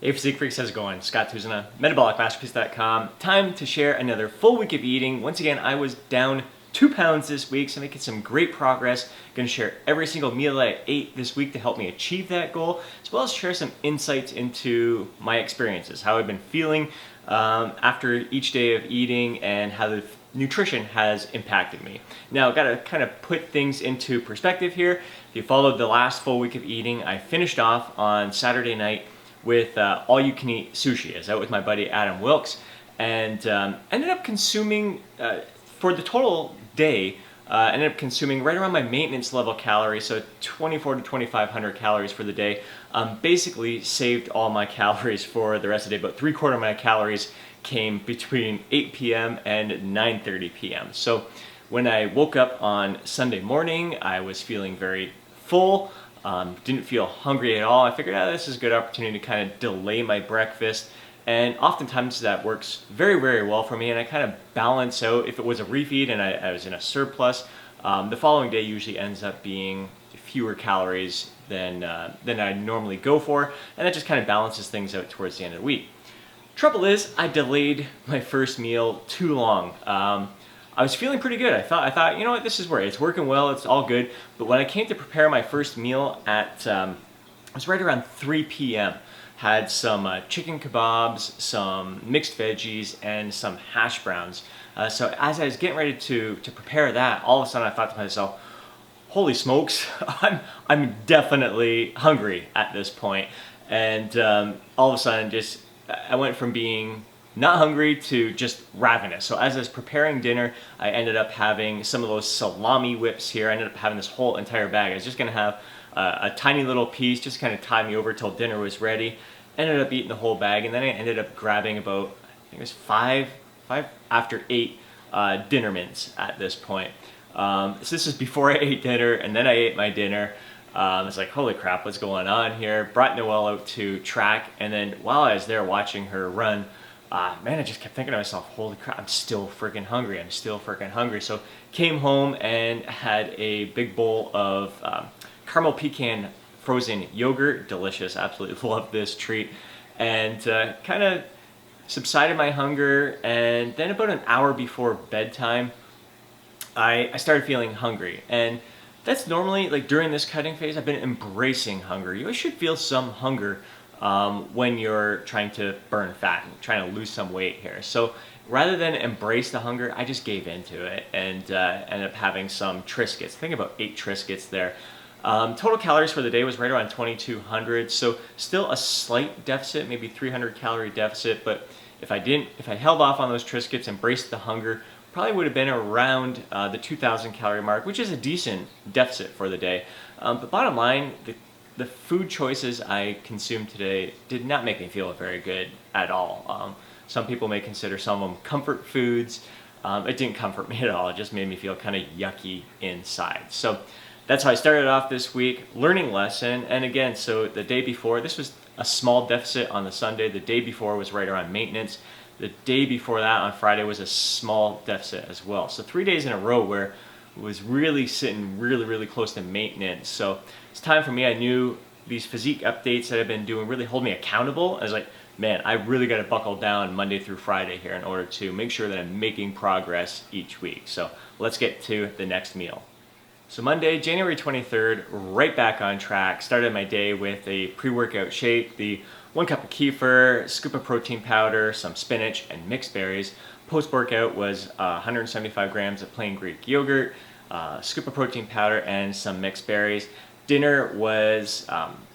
Hey Physique Freaks, how's it going? Scott Tuzana, MetabolicMasterpiece.com. Time to share another full week of eating. Once again, I was down 2 pounds this week, so making some great progress. Going to share every single meal that I ate this week to help me achieve that goal, as well as share some insights into my experiences, how I've been feeling after each day of eating, and how the nutrition has impacted me. Now, I've got to kind of put things into perspective here. If you followed the last full week of eating, I finished off on Saturday night with all-you-can-eat sushi. I was out with my buddy Adam Wilkes, and ended up consuming, for the total day, ended up consuming right around my maintenance level calories, so 24 to 2,500 calories for the day. Basically saved all my calories for the rest of the day, but 3/4 of my calories came between 8 p.m. and 9:30 p.m. So when I woke up on Sunday morning, I was feeling very full. Didn't feel hungry at all. I figured, this is a good opportunity to kind of delay my breakfast. And oftentimes that works very, very well for me. And I kind of balance out. If it was a refeed and I was in a surplus, the following day usually ends up being fewer calories than I normally go for. And that just kind of balances things out towards the end of the week. Trouble is, I delayed my first meal too long. I was feeling pretty good. I thought, you know what, this is where it's working well, it's all good. But when I came to prepare my first meal at, it was right around 3 p.m. Had some chicken kebabs, some mixed veggies, and some hash browns. So as I was getting ready to prepare that, all of a sudden I thought to myself, holy smokes, I'm definitely hungry at this point. And all of a sudden I went from being not hungry to just ravenous. So as I was preparing dinner, I ended up having some of those salami whips here. I ended up having this whole entire bag. I was just gonna have a tiny little piece, just kind of tie me over till dinner was ready. Ended up eating the whole bag, and then I ended up grabbing about, I think it was five after 8 dinner mints at this point. So this is before I ate dinner, and then I ate my dinner. I was like, holy crap, what's going on here? Brought Noelle out to track, and then while I was there watching her run, man, I just kept thinking to myself, holy crap, I'm still freaking hungry. So came home and had a big bowl of caramel pecan frozen yogurt, delicious, absolutely love this treat, and kind of subsided my hunger. And then about an hour before bedtime, I started feeling hungry. And that's normally, like during this cutting phase, I've been embracing hunger. You should feel some hunger when you're trying to burn fat and trying to lose some weight here. So rather than embrace the hunger, I just gave into it and ended up having some Triscuits. I think about 8 Triscuits there. Total calories for the day was right around 2,200, so still a slight deficit, maybe 300 calorie deficit, but if I held off on those Triscuits, embraced the hunger, probably would have been around the 2,000 calorie mark, which is a decent deficit for the day. But bottom line, the food choices I consumed today did not make me feel very good at all. Some people may consider some of them comfort foods. It didn't comfort me at all. It just made me feel kind of yucky inside. So that's how I started off this week. Learning lesson. And again, so the day before, this was a small deficit on the Sunday. The day before was right around maintenance. The day before that on Friday was a small deficit as well. So 3 days in a row where it was really sitting really close to maintenance. So it's time for me. I knew these physique updates that I've been doing really hold me accountable. I was like, man, I really got to buckle down Monday through Friday here in order to make sure that I'm making progress each week. So let's get to the next meal. So Monday, January 23rd, right back on track. Started my day with a pre-workout shake, the 1 cup of kefir, scoop of protein powder, some spinach, and mixed berries. Post-workout was 175 grams of plain Greek yogurt, scoop of protein powder, and some mixed berries. Dinner was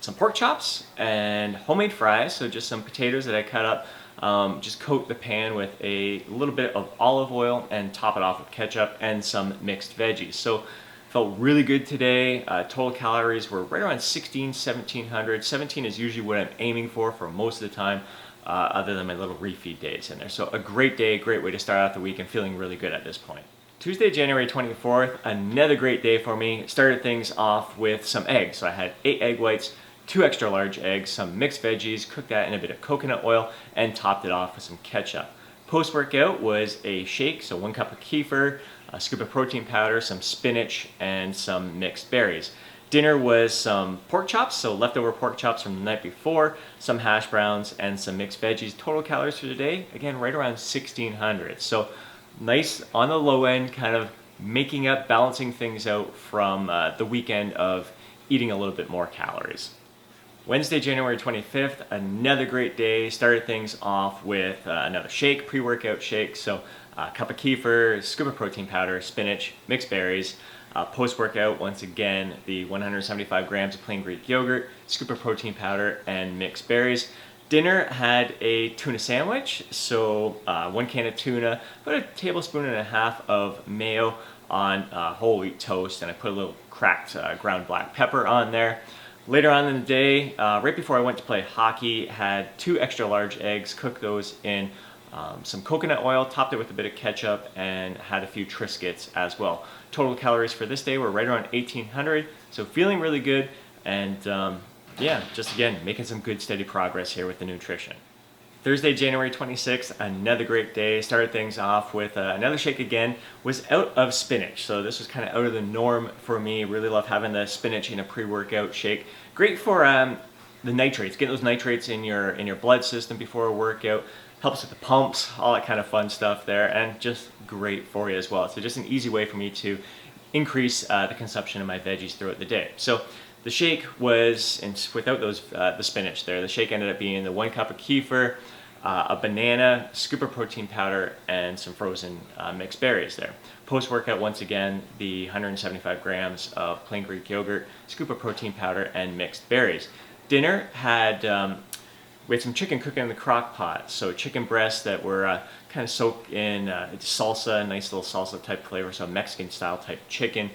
some pork chops and homemade fries, so just some potatoes that I cut up. Just coat the pan with a little bit of olive oil and top it off with ketchup and some mixed veggies. So felt really good today. Total calories were right around 1,700. 17 is usually what I'm aiming for most of the time, other than my little refeed days in there. So a great day, great way to start out the week and feeling really good at this point. Tuesday, January 24th, another great day for me. Started things off with some eggs. So I had 8 egg whites, 2 extra large eggs, some mixed veggies, cooked that in a bit of coconut oil, and topped it off with some ketchup. Post-workout was a shake, so 1 cup of kefir, a scoop of protein powder, some spinach, and some mixed berries. Dinner was some pork chops, so leftover pork chops from the night before, some hash browns, and some mixed veggies. Total calories for today, again, right around 1,600. So nice on the low end, kind of making up, balancing things out from the weekend of eating a little bit more calories. Wednesday, January 25th, another great day. Started things off with another shake, pre-workout shake. So a cup of kefir, scoop of protein powder, spinach, mixed berries. Post-workout, once again, the 175 grams of plain Greek yogurt, scoop of protein powder, and mixed berries. Dinner had a tuna sandwich, so 1 can of tuna, about a tablespoon and a half of mayo on whole wheat toast, and I put a little cracked ground black pepper on there. Later on in the day, right before I went to play hockey, had 2 extra large eggs, cooked those in some coconut oil, topped it with a bit of ketchup, and had a few Triscuits as well. Total calories for this day were right around 1,800, so feeling really good, and yeah, just again, making some good steady progress here with the nutrition. Thursday, January 26th, another great day. Started things off with another shake again. Was out of spinach, so this was kind of out of the norm for me. Really love having the spinach in a pre-workout shake. Great for the nitrates, getting those nitrates in your blood system before a workout. Helps with the pumps, all that kind of fun stuff there, and just great for you as well. So just an easy way for me to increase the consumption of my veggies throughout the day. So the shake was, and without those the spinach there, the shake ended up being the 1 cup of kefir, a banana, scoop of protein powder, and some frozen mixed berries there. Post-workout, once again, the 175 grams of plain Greek yogurt, scoop of protein powder, and mixed berries. Dinner had we had some chicken cooking in the crock pot, so chicken breasts that were kind of soaked in salsa, nice little salsa type flavor, so Mexican style type chicken.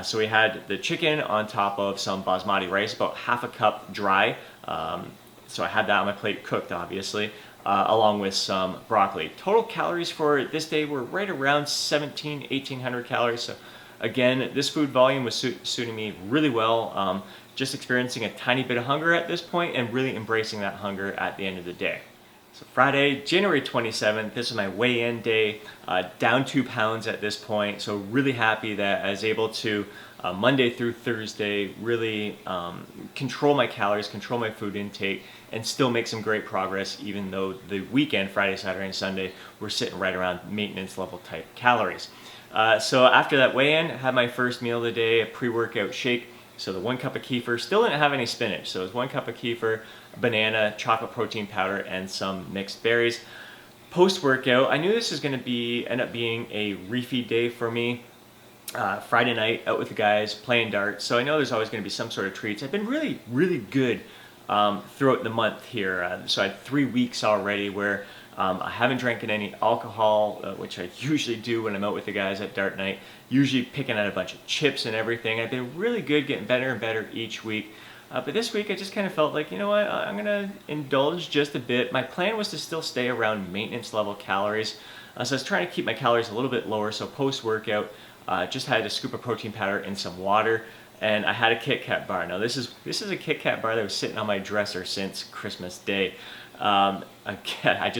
So we had the chicken on top of some basmati rice, about half a cup dry. So I had that on my plate, cooked obviously, along with some broccoli. Total calories for this day were right around 1,800 calories. So again, this food volume was suiting me really well. Just experiencing a tiny bit of hunger at this point and really embracing that hunger at the end of the day. So Friday, January 27th, this is my weigh-in day, down 2 pounds at this point. So really happy that I was able to, Monday through Thursday, really control my calories, control my food intake, and still make some great progress, even though the weekend, Friday, Saturday, and Sunday, we're sitting right around maintenance level type calories. So after that weigh-in, I had my first meal of the day, a pre-workout shake. So the 1 cup of kefir, still didn't have any spinach, so it was 1 cup of kefir, a banana, chocolate protein powder, and some mixed berries. Post-workout, I knew this was going to end up being a refeed day for me. Friday night, out with the guys, playing darts, so I know there's always going to be some sort of treats. I've been really, really good throughout the month here. So I had 3 weeks already where I haven't drank any alcohol, which I usually do when I'm out with the guys at dart night, usually picking out a bunch of chips and everything. I've been really good, getting better and better each week. But this week I just kind of felt like, you know what, I'm going to indulge just a bit. My plan was to still stay around maintenance level calories. So I was trying to keep my calories a little bit lower. So post-workout, just had a scoop of protein powder and some water. And I had a Kit Kat bar. Now this is a Kit Kat bar that was sitting on my dresser since Christmas Day. Again,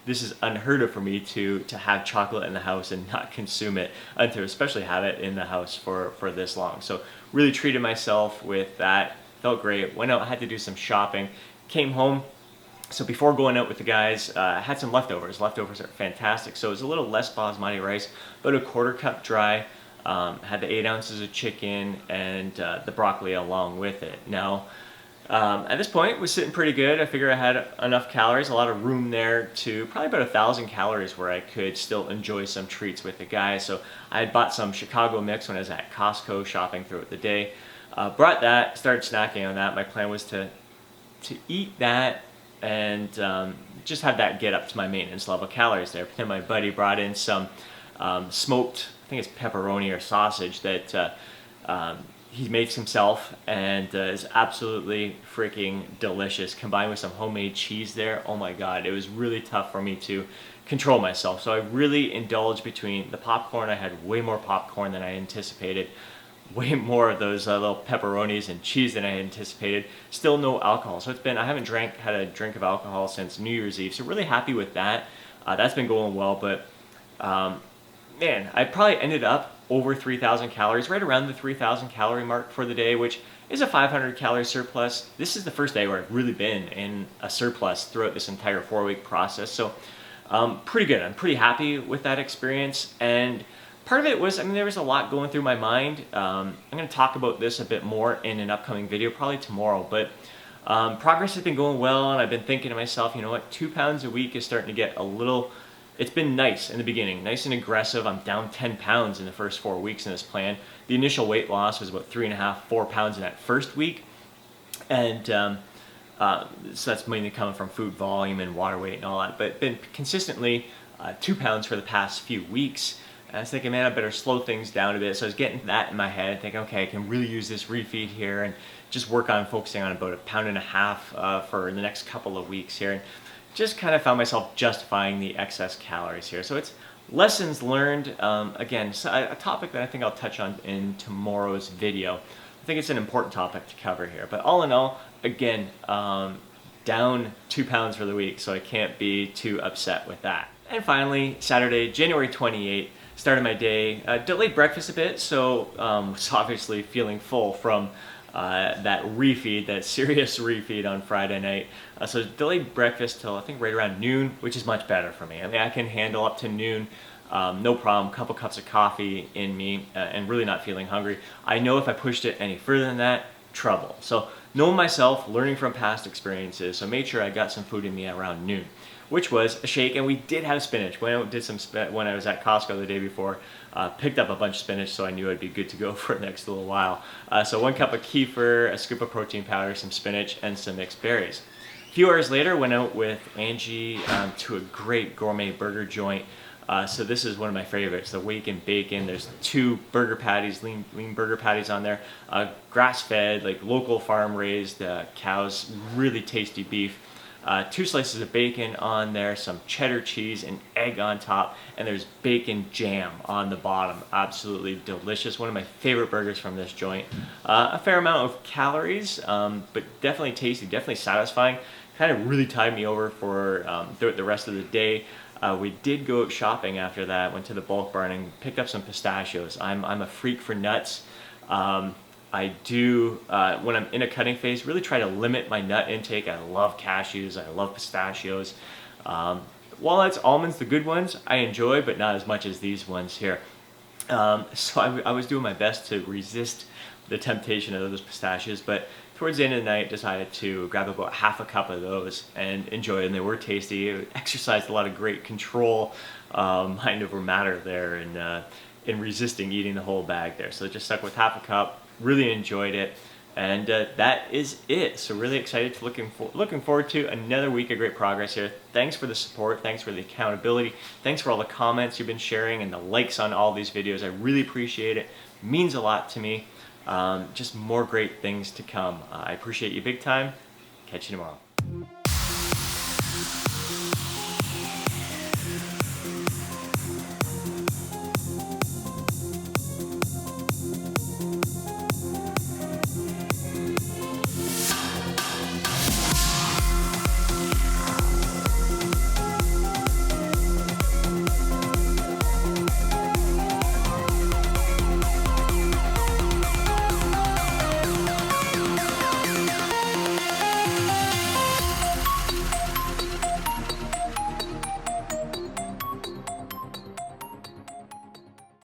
this is unheard of for me to have chocolate in the house and not consume it, and to especially have it in the house for this long. So really treated myself with that. Felt great. Went out, had to do some shopping. Came home. So before going out with the guys, I had some leftovers. Leftovers are fantastic. So it was a little less basmati rice, about a 1/4 cup dry. Had the 8 ounces of chicken and the broccoli along with it. Now, at this point, was sitting pretty good. I figured I had enough calories, a lot of room there to probably about 1,000 calories where I could still enjoy some treats with the guys. So I had bought some Chicago mix when I was at Costco shopping throughout the day. Brought that, started snacking on that. My plan was to eat that and just have that get up to my maintenance level calories there. But then my buddy brought in some smoked, I think it's pepperoni or sausage that he makes himself and is absolutely freaking delicious, combined with some homemade cheese there. Oh my god, it was really tough for me to control myself. So I really indulged between the popcorn. I had way more popcorn than I anticipated, way more of those little pepperonis and cheese than I anticipated. Still no alcohol. So I haven't had a drink of alcohol since New Year's Eve. So really happy with that. That's been going well, but man, I probably ended up over 3,000 calories, right around the 3,000 calorie mark for the day, which is a 500 calorie surplus. This is the first day where I've really been in a surplus throughout this entire 4-week process. So pretty good. I'm pretty happy with that experience. And part of it was, there was a lot going through my mind. I'm going to talk about this a bit more in an upcoming video, probably tomorrow, but progress has been going well, and I've been thinking to myself, you know what, 2 pounds a week is starting to get a little, it's been nice in the beginning, nice and aggressive. I'm down 10 pounds in the first 4 weeks in this plan. The initial weight loss was about 3.5, 4 pounds in that first week, and so that's mainly coming from food volume and water weight and all that, but been consistently 2 pounds for the past few weeks. And I was thinking, man, I better slow things down a bit. So I was getting that in my head, thinking, okay, I can really use this refeed here and just work on focusing on about 1.5 pounds for the next couple of weeks here. And just kind of found myself justifying the excess calories here. So it's lessons learned. Again, so a topic that I think I'll touch on in tomorrow's video. I think it's an important topic to cover here. But all in all, again, down 2 pounds for the week, so I can't be too upset with that. And finally, Saturday, January 28th, started my day, delayed breakfast a bit, so was obviously feeling full from that refeed, that serious refeed on Friday night. So delayed breakfast till I think right around noon, which is much better for me. I can handle up to noon, no problem, couple cups of coffee in me, and really not feeling hungry. I know if I pushed it any further than that, trouble. So knowing myself, learning from past experiences, so made sure I got some food in me around noon, which was a shake, and we did have spinach. When I was at Costco the day before, picked up a bunch of spinach, so I knew I'd be good to go for the next little while. So 1 cup of kefir, a scoop of protein powder, some spinach, and some mixed berries. A few hours later, went out with Angie to a great gourmet burger joint. So this is one of my favorites, the Waken Bacon. There's 2 burger patties, lean burger patties on there, grass-fed, like local farm-raised cows, really tasty beef. 2 slices of bacon on there, some cheddar cheese, and egg on top, and there's bacon jam on the bottom. Absolutely delicious. One of my favorite burgers from this joint. A fair amount of calories, but definitely tasty, definitely satisfying. Kind of really tied me over for the rest of the day. We did go out shopping after that, went to the bulk barn and picked up some pistachios. I'm a freak for nuts. I do, when I'm in a cutting phase, really try to limit my nut intake. I love cashews, I love pistachios. Walnuts, almonds, the good ones, I enjoy, but not as much as these ones here. So I was doing my best to resist the temptation of those pistachios, but towards the end of the night, decided to grab about half a cup of those and enjoy it, and they were tasty. It exercised a lot of great control, mind over matter there, in resisting eating the whole bag there. So just stuck with half a cup. Really enjoyed it, and that is it. So really excited to looking forward to another week of great progress here. Thanks for the support, thanks for the accountability, thanks for all the comments you've been sharing and the likes on all these videos. I really appreciate it. Means a lot to me. Just more great things to come. I appreciate you big time. Catch you tomorrow.